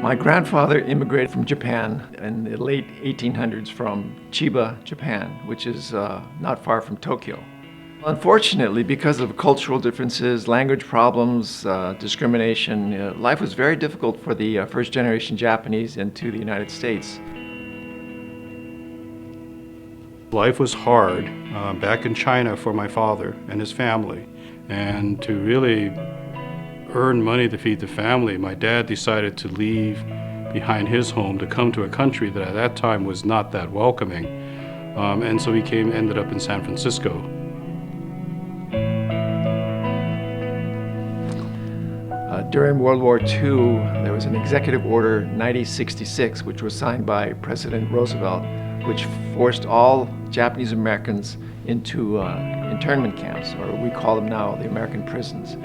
My grandfather immigrated from Japan in the late 1800s from Chiba, Japan, which is not far from Tokyo. Unfortunately, because of cultural differences, language problems, discrimination, life was very difficult for the first generation Japanese into the United States. Life was hard back in China for my father and his family, and to really earn money to feed the family, my dad decided to leave behind his home to come to a country that at that time was not that welcoming, and so he ended up in San Francisco. During World War II, there was an executive order 9066, which was signed by President Roosevelt, which forced all Japanese Americans into internment camps, or we call them now the American prisons.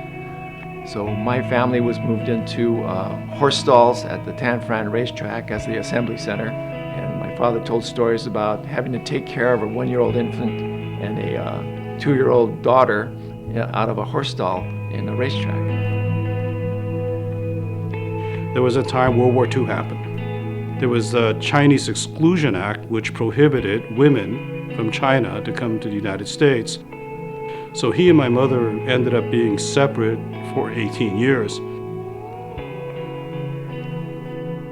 So my family was moved into horse stalls at the Tanfran racetrack as the assembly center, and my father told stories about having to take care of a 1-year-old infant and a 2-year-old daughter out of a horse stall in the racetrack. There was a time World War II happened. There was the Chinese Exclusion Act, which prohibited women from China to come to the United States. So he and my mother ended up being separate for 18 years.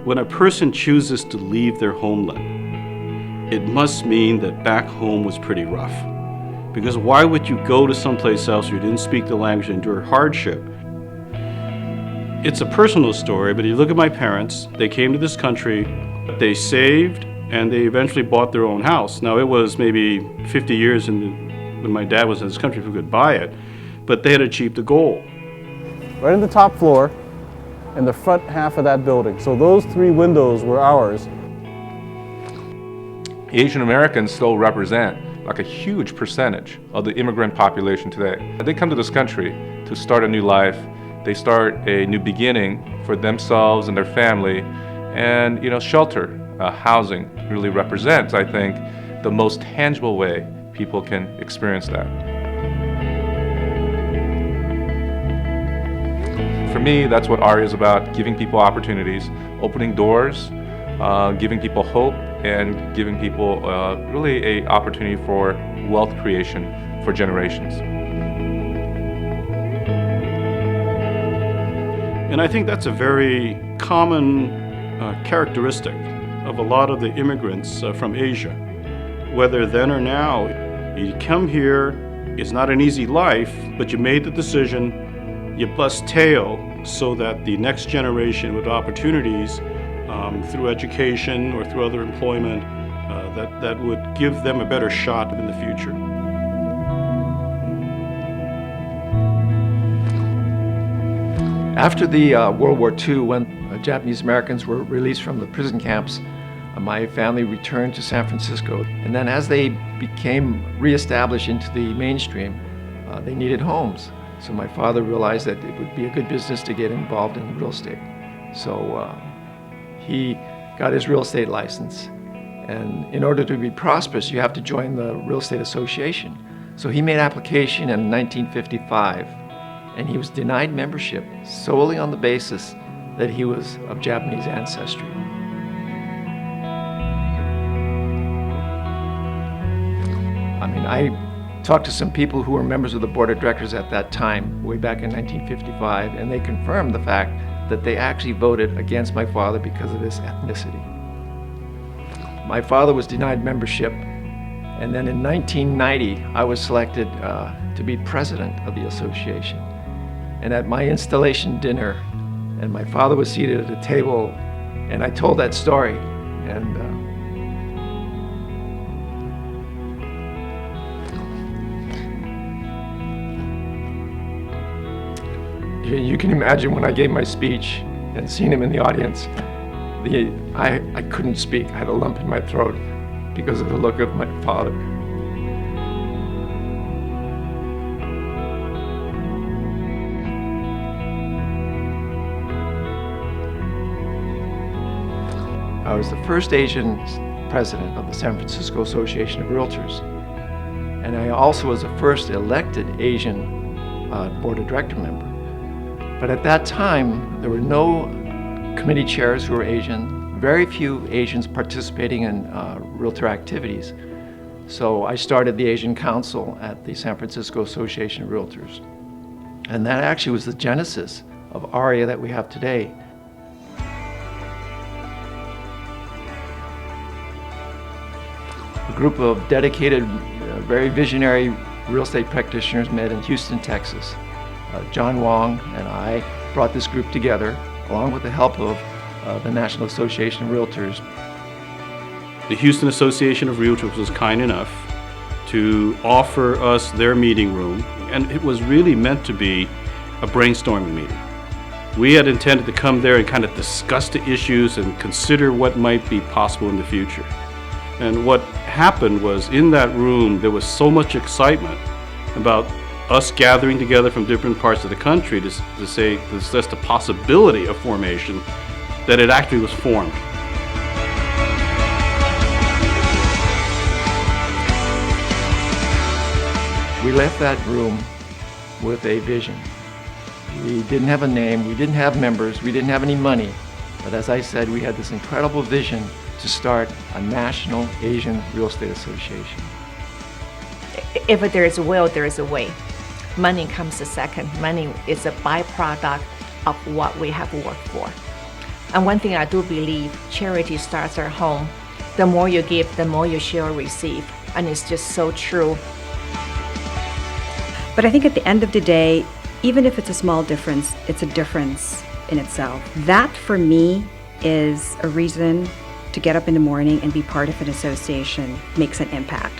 When a person chooses to leave their homeland, it must mean that back home was pretty rough. Because why would you go to someplace else where you didn't speak the language and endure hardship? It's a personal story, but you look at my parents, they came to this country, they saved, and they eventually bought their own house. Now, it was maybe 50 years when my dad was in this country if we could buy it, but they had achieved a goal. Right in the top floor, in the front half of that building. So those 3 windows were ours. Asian Americans still represent like a huge percentage of the immigrant population today. They come to this country to start a new life. They start a new beginning for themselves and their family, and shelter, housing really represents, I think, the most tangible way people can experience that. For me, that's what AREAA is about: giving people opportunities, opening doors, giving people hope, and giving people really an opportunity for wealth creation for generations. And I think that's a very common characteristic of a lot of the immigrants from Asia. Whether then or now, you come here, it's not an easy life, but you made the decision, you bust tail so that the next generation with opportunities through education or through other employment, that would give them a better shot in the future. After the World War II, when Japanese Americans were released from the prison camps, my family returned to San Francisco. And then as they became reestablished into the mainstream, they needed homes. So my father realized that it would be a good business to get involved in real estate. So he got his real estate license. And in order to be prosperous, you have to join the Real Estate Association. So he made application in 1955, and he was denied membership solely on the basis that he was of Japanese ancestry. I talked to some people who were members of the board of directors at that time, way back in 1955, and they confirmed the fact that they actually voted against my father because of his ethnicity. My father was denied membership, and then in 1990, I was selected to be president of the association. And at my installation dinner, and my father was seated at a table, and I told that story, and you can imagine when I gave my speech and seen him in the audience, I couldn't speak. I had a lump in my throat because of the look of my father. I was the first Asian president of the San Francisco Association of Realtors. And I also was the first elected Asian board of director member. But at that time, there were no committee chairs who were Asian, very few Asians participating in realtor activities. So I started the Asian Council at the San Francisco Association of Realtors. And that actually was the genesis of AREAA that we have today. A group of dedicated, very visionary real estate practitioners met in Houston, Texas. John Wong and I brought this group together, along with the help of the National Association of Realtors. The Houston Association of Realtors was kind enough to offer us their meeting room, and it was really meant to be a brainstorming meeting. We had intended to come there and kind of discuss the issues and consider what might be possible in the future. And what happened was, in that room, there was so much excitement about us gathering together from different parts of the country to discuss the possibility of formation, that it actually was formed. We left that room with a vision. We didn't have a name, we didn't have members, we didn't have any money, but as I said, we had this incredible vision to start a national Asian real estate association. If there is a will, there is a way. Money comes a second. Money is a byproduct of what we have worked for. And one thing I do believe, charity starts at home. The more you give, the more you shall receive. And it's just so true. But I think at the end of the day, even if it's a small difference, it's a difference in itself. That, for me, is a reason to get up in the morning and be part of an association, makes an impact.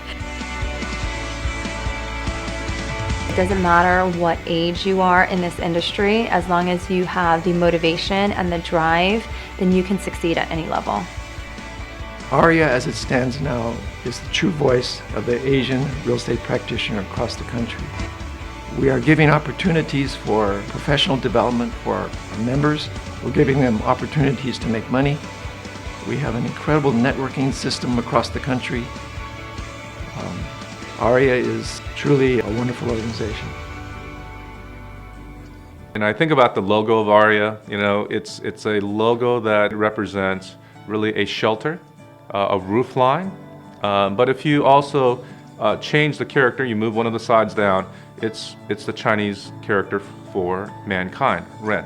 It doesn't matter what age you are in this industry, as long as you have the motivation and the drive, then you can succeed at any level. AREAA, as it stands now, is the true voice of the Asian real estate practitioner across the country. We are giving opportunities for professional development for our members. We're giving them opportunities to make money. We have an incredible networking system across the country. AREAA is truly a wonderful organization. And I think about the logo of AREAA, it's a logo that represents really a shelter, a roof line. But if you also change the character, you move one of the sides down, it's the Chinese character for mankind, Ren.